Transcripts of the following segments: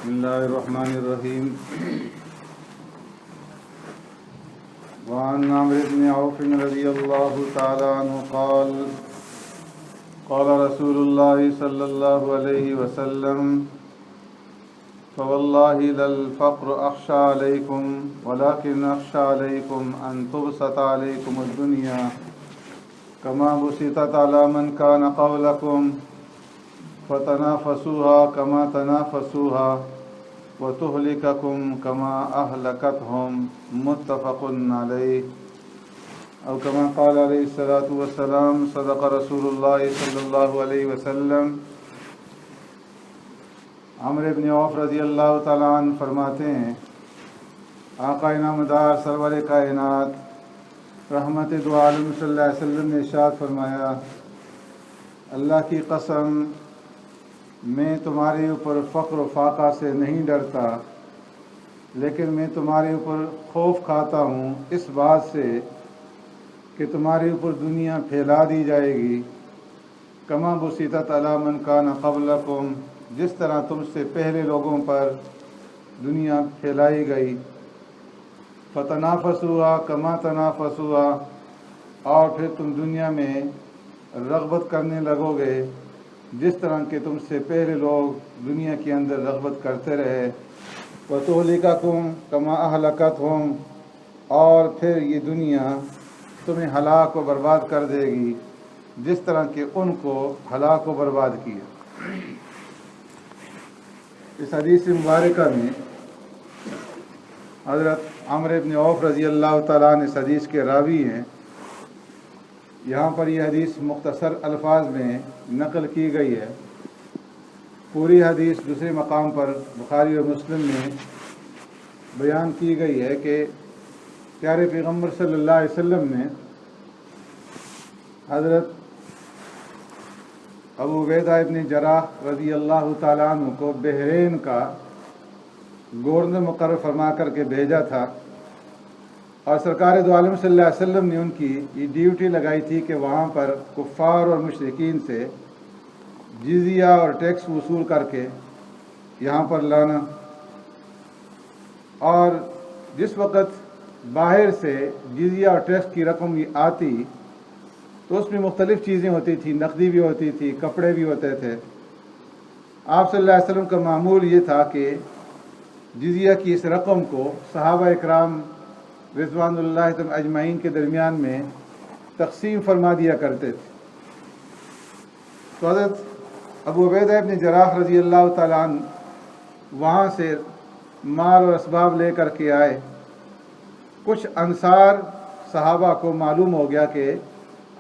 بسم الله الرحمن الرحيم. وعن عمرو بن عوف رضي الله تعالى عنه قال قال رسول الله صلى الله عليه وسلم فوالله للفقر أخشى عليكم ولكن أخشى عليكم أن تبسط عليكم الدنيا كما بسطت على من كان قبلكم فتنافسوها كما تنافسوها وتهلككم كما أهلكتهم متفق عليه أو كما قال عليه الصلاة والسلام صدق رسول الله صلى الله عليه وسلم. عمرو بن عوف رضی اللہ تعالیٰ عنہ فرماتے ہیں آقا انعامدار سرور کائنات رحمت دو عالم صلی اللہ علیہ وسلم نے ارشاد فرمایا، اللہ کی قسم میں تمہارے اوپر فقر و فاقہ سے نہیں ڈرتا، لیکن میں تمہارے اوپر خوف کھاتا ہوں اس بات سے کہ تمہارے اوپر دنیا پھیلا دی جائے گی، کما بسطت علی من کان قبلکم، جس طرح تم سے پہلے لوگوں پر دنیا پھیلائی گئی، فتنافسوها کما تنافسوها، اور پھر تم دنیا میں رغبت کرنے لگو گے جس طرح کہ تم سے پہلے لوگ دنیا کے اندر رغبت کرتے رہے، وَتُهْلِكَكُمْ كَمَا أَهْلَكَتْهُمْ، اور پھر یہ دنیا تمہیں ہلاک و برباد کر دے گی جس طرح کہ ان کو ہلاک و برباد کیا۔ اس حدیث مبارکہ میں حضرت عمرو بن عوف رضی اللہ تعالیٰ عنہ اس حدیث کے راوی ہیں۔ یہاں پر یہ حدیث مختصر الفاظ میں نقل کی گئی ہے، پوری حدیث دوسرے مقام پر بخاری اور مسلم میں بیان کی گئی ہے کہ پیارے پیغمبر صلی اللہ علیہ وسلم نے حضرت ابو عبیدہ ابن جراح رضی اللہ تعالیٰ عنہ کو بحرین کا گورنر مقرر فرما کر کے بھیجا تھا، اور سرکار دو عالم صلی اللہ علیہ وسلم نے ان کی یہ ڈیوٹی لگائی تھی کہ وہاں پر کفار اور مشرکین سے جزیہ اور ٹیکس وصول کر کے یہاں پر لانا، اور جس وقت باہر سے جزیہ اور ٹیکس کی رقم آتی تو اس میں مختلف چیزیں ہوتی تھیں، نقدی بھی ہوتی تھی، کپڑے بھی ہوتے تھے۔ آپ صلی اللہ علیہ وسلم کا معمول یہ تھا کہ جزیہ کی اس رقم کو صحابہ اکرام رضوان اللہ اجمعین کے درمیان میں تقسیم فرما دیا کرتے تھے۔ تو حضرت ابو عبیدہ ابن جراح رضی اللہ تعالیٰ عنہ وہاں سے مال اور اسباب لے کر کے آئے۔ کچھ انصار صحابہ کو معلوم ہو گیا کہ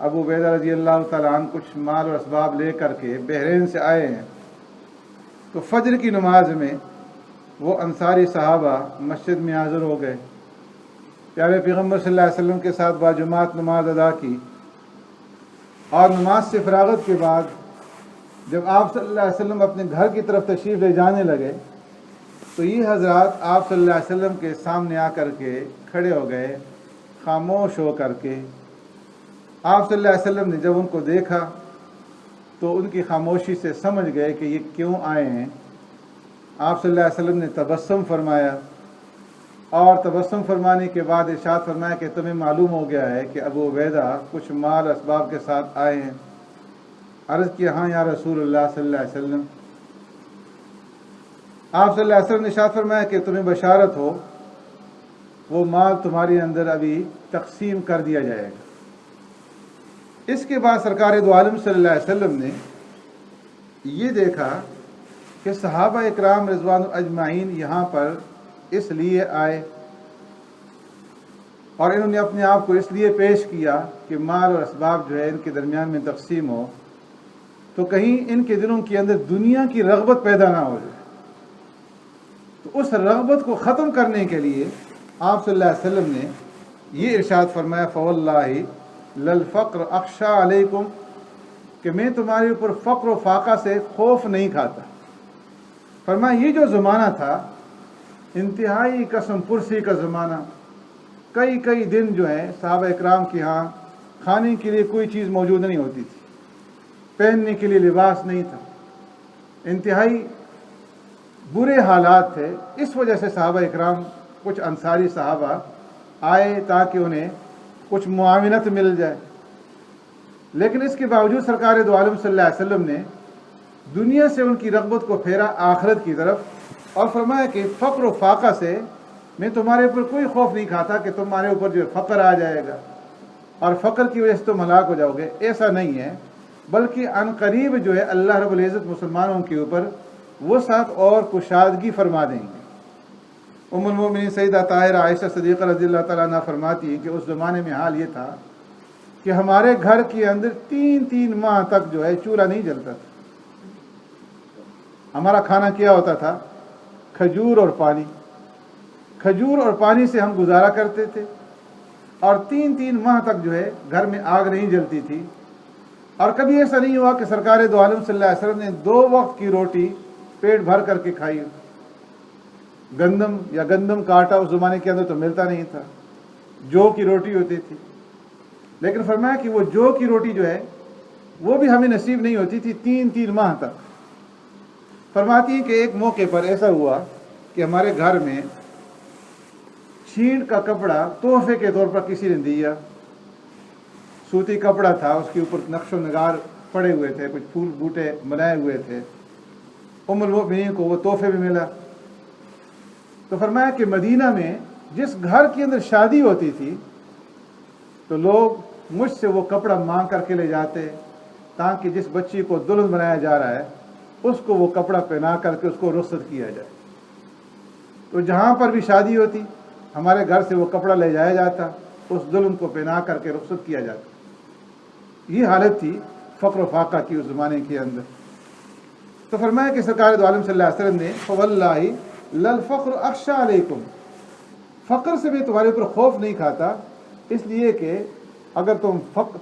ابو عبیدہ رضی اللہ تعالیٰ عنہ کچھ مال اور اسباب لے کر کے بحرین سے آئے ہیں، تو فجر کی نماز میں وہ انصاری صحابہ مسجد میں حاضر ہو گئے، پیارے پیغمبر صلی اللہ علیہ وسلم کے ساتھ باجماعت نماز ادا کی، اور نماز سے فراغت کے بعد جب آپ صلی اللہ علیہ وسلم اپنے گھر کی طرف تشریف لے جانے لگے تو یہ حضرات آپ صلی اللہ علیہ وسلم کے سامنے آ کر کے کھڑے ہو گئے، خاموش ہو کر کے۔ آپ صلی اللہ علیہ وسلم نے جب ان کو دیکھا تو ان کی خاموشی سے سمجھ گئے کہ یہ کیوں آئے ہیں۔ آپ صلی اللہ علیہ وسلم نے تبسم فرمایا، اور تبسم فرمانے کے بعد ارشاد فرمایا کہ تمہیں معلوم ہو گیا ہے کہ ابو عبیدہ کچھ مال اسباب کے ساتھ آئے ہیں۔ عرض کیا ہاں یا رسول اللہ صلی اللہ علیہ وسلم۔ آپ صلی اللہ علیہ وسلم نے ارشاد فرمایا کہ تمہیں بشارت ہو، وہ مال تمہارے اندر ابھی تقسیم کر دیا جائے گا۔ اس کے بعد سرکار دو عالم صلی اللہ علیہ وسلم نے یہ دیکھا کہ صحابہ اکرام رضوان اجمعین یہاں پر اس لیے آئے، اور انہوں نے اپنے آپ کو اس لیے پیش کیا کہ مال اور اسباب جو ہے ان کے درمیان میں تقسیم ہو، تو کہیں ان کے دلوں کے اندر دنیا کی رغبت پیدا نہ ہو جائے۔ تو اس رغبت کو ختم کرنے کے لیے آپ صلی اللہ علیہ وسلم نے یہ ارشاد فرمایا، فواللہ للفقر اخشى علیکم، کہ میں تمہارے اوپر فقر و فاقہ سے خوف نہیں کھاتا۔ فرمایا یہ جو زمانہ تھا انتہائی قسم پرسی کا زمانہ، کئی دن جو ہے صحابہ اکرام کے ہاں کھانے کے لیے کوئی چیز موجود نہیں ہوتی تھی، پہننے کے لیے لباس نہیں تھا، انتہائی برے حالات تھے، اس وجہ سے صحابہ اکرام کچھ انصاری صحابہ آئے تاکہ انہیں کچھ معاونت مل جائے، لیکن اس کے باوجود سرکار دو عالم صلی اللہ علیہ وسلم نے دنیا سے ان کی رغبت کو پھیرا آخرت کی طرف، اور فرمایا کہ فقر و فاقہ سے میں تمہارے اوپر کوئی خوف نہیں کھاتا کہ تمہارے اوپر جو فقر آ جائے گا اور فقر کی وجہ سے تم ہلاک ہو جاؤ گے، ایسا نہیں ہے، بلکہ عن قریب جو ہے اللہ رب العزت مسلمانوں کے اوپر وسعت اور کشادگی فرما دیں گے۔ ام المؤمنین سیدہ طاہرہ عائشہ صدیقہ رضی اللہ تعالیٰ عنہ فرماتی ہیں کہ اس زمانے میں حال یہ تھا کہ ہمارے گھر کے اندر 3 ماہ تک جو ہے چولہا نہیں جلتا تھا۔ ہمارا کھانا کیا ہوتا تھا؟ کھجور اور پانی، کھجور اور پانی سے ہم گزارا کرتے تھے، اور 3 ماہ تک جو ہے گھر میں آگ نہیں جلتی تھی، اور کبھی ایسا نہیں ہوا کہ سرکار دو عالم صلی اللہ علیہ وسلم نے 2 وقت کی روٹی پیٹ بھر کر کے کھائی۔ گندم یا گندم کا آٹا اس زمانے کے اندر تو ملتا نہیں تھا، جو کی روٹی ہوتی تھی، لیکن فرمایا کہ وہ جو کی روٹی جو ہے وہ بھی ہمیں نصیب نہیں ہوتی تھی 3 ماہ تک۔ فرماتی ہیں کہ ایک موقع پر ایسا ہوا کہ ہمارے گھر میں چھینٹ کا کپڑا تحفے کے طور پر کسی نے دیا، سوتی کپڑا تھا، اس کے اوپر نقش و نگار پڑے ہوئے تھے، کچھ پھول بوٹے بنائے ہوئے تھے، ام المؤمنین کو وہ تحفے میں ملا۔ تو فرمایا کہ مدینہ میں جس گھر کے اندر شادی ہوتی تھی تو لوگ مجھ سے وہ کپڑا مانگ کر کے لے جاتے تاکہ جس بچی کو دلہن بنایا جا رہا ہے اس کو وہ کپڑا پہنا کر کے اس کو رخصت کیا جائے۔ تو جہاں پر بھی شادی ہوتی ہمارے گھر سے وہ کپڑا لے جایا جاتا، اس دلہن کو پہنا کر کے رخصت کیا جاتا۔ یہ حالت تھی فقر و فاقہ کی اس زمانے کے اندر۔ تو فرمایا کہ سرکار دو عالم صلی اللہ علیہ وسلم نے فواللہ للفقر اخشى علیکم، فقر سے میں تمہارے اوپر خوف نہیں کھاتا، اس لیے کہ اگر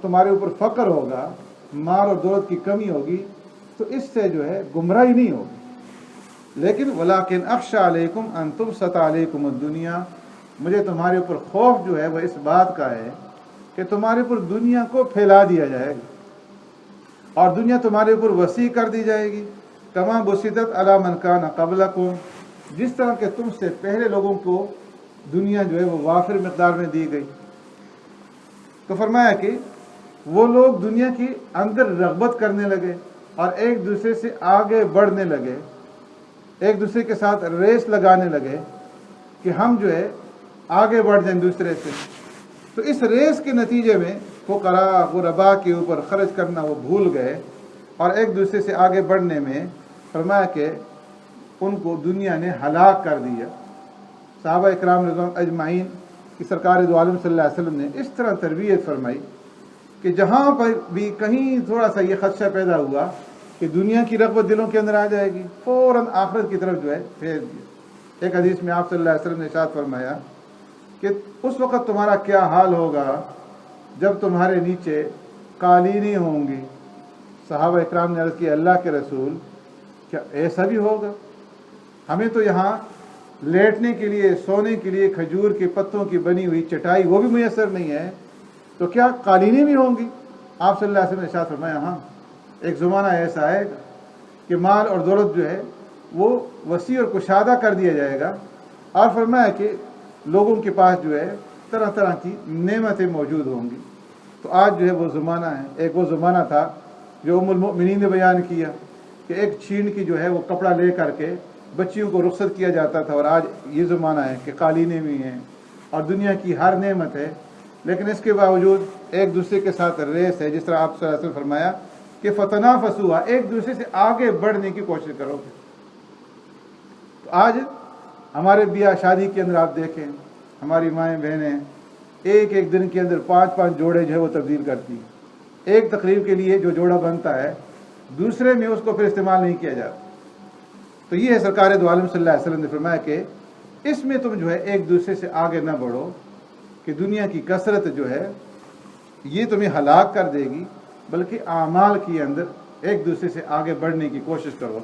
تمہارے اوپر فقر ہوگا، مال اور دولت کی کمی ہوگی تو اس سے جو ہے گمراہی نہیں ہوگی، لیکن ولیکن اخشى علیکم ان تبسط علیکم الدنیا، مجھے تمہارے اوپر خوف جو ہے وہ اس بات کا ہے کہ تمہارے اوپر دنیا کو پھیلا دیا جائے گا اور دنیا تمہارے اوپر وسیع کر دی جائے گی، کما بسطت علی من کان قبلکم، جس طرح کہ تم سے پہلے لوگوں کو دنیا جو ہے وہ وافر مقدار میں دی گئی۔ تو فرمایا کہ وہ لوگ دنیا کی اندر رغبت کرنے لگے اور ایک دوسرے سے آگے بڑھنے لگے، ایک دوسرے کے ساتھ ریس لگانے لگے کہ ہم جو ہے آگے بڑھ جائیں دوسرے سے۔ تو اس ریس کے نتیجے میں فقراء غرباء کے اوپر خرچ کرنا وہ بھول گئے اور ایک دوسرے سے آگے بڑھنے میں فرمایا کہ ان کو دنیا نے ہلاک کر دیا۔ صحابہ اکرام رضوان اجمعین کی سرکار دو عالم صلی اللہ علیہ وسلم نے اس طرح تربیت فرمائی کہ جہاں پر بھی کہیں تھوڑا سا یہ خدشہ پیدا ہوا کہ دنیا کی رغبت دلوں کے اندر آ جائے گی، فوراً آخرت کی طرف جو ہے پھیر دیا۔ ایک حدیث میں آپ صلی اللہ علیہ وسلم نے ارشاد فرمایا کہ اس وقت تمہارا کیا حال ہوگا جب تمہارے نیچے قالینیں ہوں گی۔ صحابہ اکرام نے عرض کی اللہ کے رسول کیا ایسا بھی ہوگا؟ ہمیں تو یہاں لیٹنے کے لیے سونے کے لیے کھجور کے پتوں کی بنی ہوئی چٹائی وہ بھی میسر نہیں ہے، تو کیا قالینیں بھی ہوں گی؟ آپ صلی اللہ علیہ وسلم نے ارشاد فرمایا ہاں، ایک زمانہ ایسا آئے گا کہ مال اور دولت جو ہے وہ وسیع اور کشادہ کر دیا جائے گا، اور فرمایا کہ لوگوں کے پاس جو ہے طرح طرح کی نعمتیں موجود ہوں گی۔ تو آج جو ہے وہ زمانہ ہے، ایک وہ زمانہ تھا جو ام المؤمنین نے بیان کیا کہ ایک چھین کی جو ہے وہ کپڑا لے کر کے بچیوں کو رخصت کیا جاتا تھا، اور آج یہ زمانہ ہے کہ قالینیں بھی ہیں اور دنیا کی ہر نعمت ہے، لیکن اس کے باوجود ایک دوسرے کے ساتھ ریس ہے، جس طرح آپ صلی اللہ علیہ وسلم فرمایا کہ فتنافسوا، ایک دوسرے سے آگے بڑھنے کی کوشش کرو گے۔ تو آج ہمارے بیاہ شادی کے اندر آپ دیکھیں ہماری مائیں بہنیں ایک دن کے اندر 5 جوڑے جو ہے وہ تبدیل کرتی ہیں۔ ایک تقریب کے لیے جو جوڑا بنتا ہے دوسرے میں اس کو پھر استعمال نہیں کیا جاتا۔ تو یہ ہے سرکار دو عالم صلی اللہ علیہ وسلم نے فرمایا کہ اس میں تم جو ہے ایک دوسرے سے آگے نہ بڑھو کہ دنیا کی کثرت جو ہے یہ تمہیں ہلاک کر دے گی، بلکہ اعمال کے اندر ایک دوسرے سے آگے بڑھنے کی کوشش کرو۔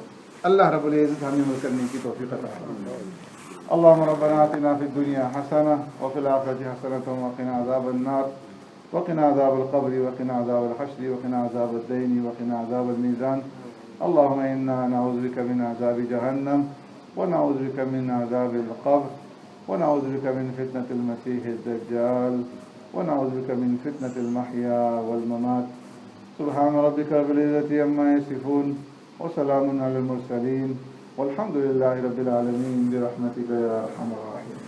اللہ رب العزت ہمیں عمل کرنے کی توفیق عطا فرمائے۔ اللهم ربنا آتنا في الدنيا حسنة وفي الآخرة حسنة وقنا عذاب النار وقنا عذاب القبر وقنا عذاب الحشر وقنا عذاب الدين وقنا عذاب الميزان اللهم إنا نعوذ بك من عذاب جهنم ونعوذ بك من عذاب القبر ونعوذ بك من فتنة المسيح الدجال ونعوذ بك من فتنة المحيا والممات سبحان ربك رب العزة عما يصفون وسلام على المرسلين والحمد لله رب العالمين برحمتك يا أرحم الراحمين.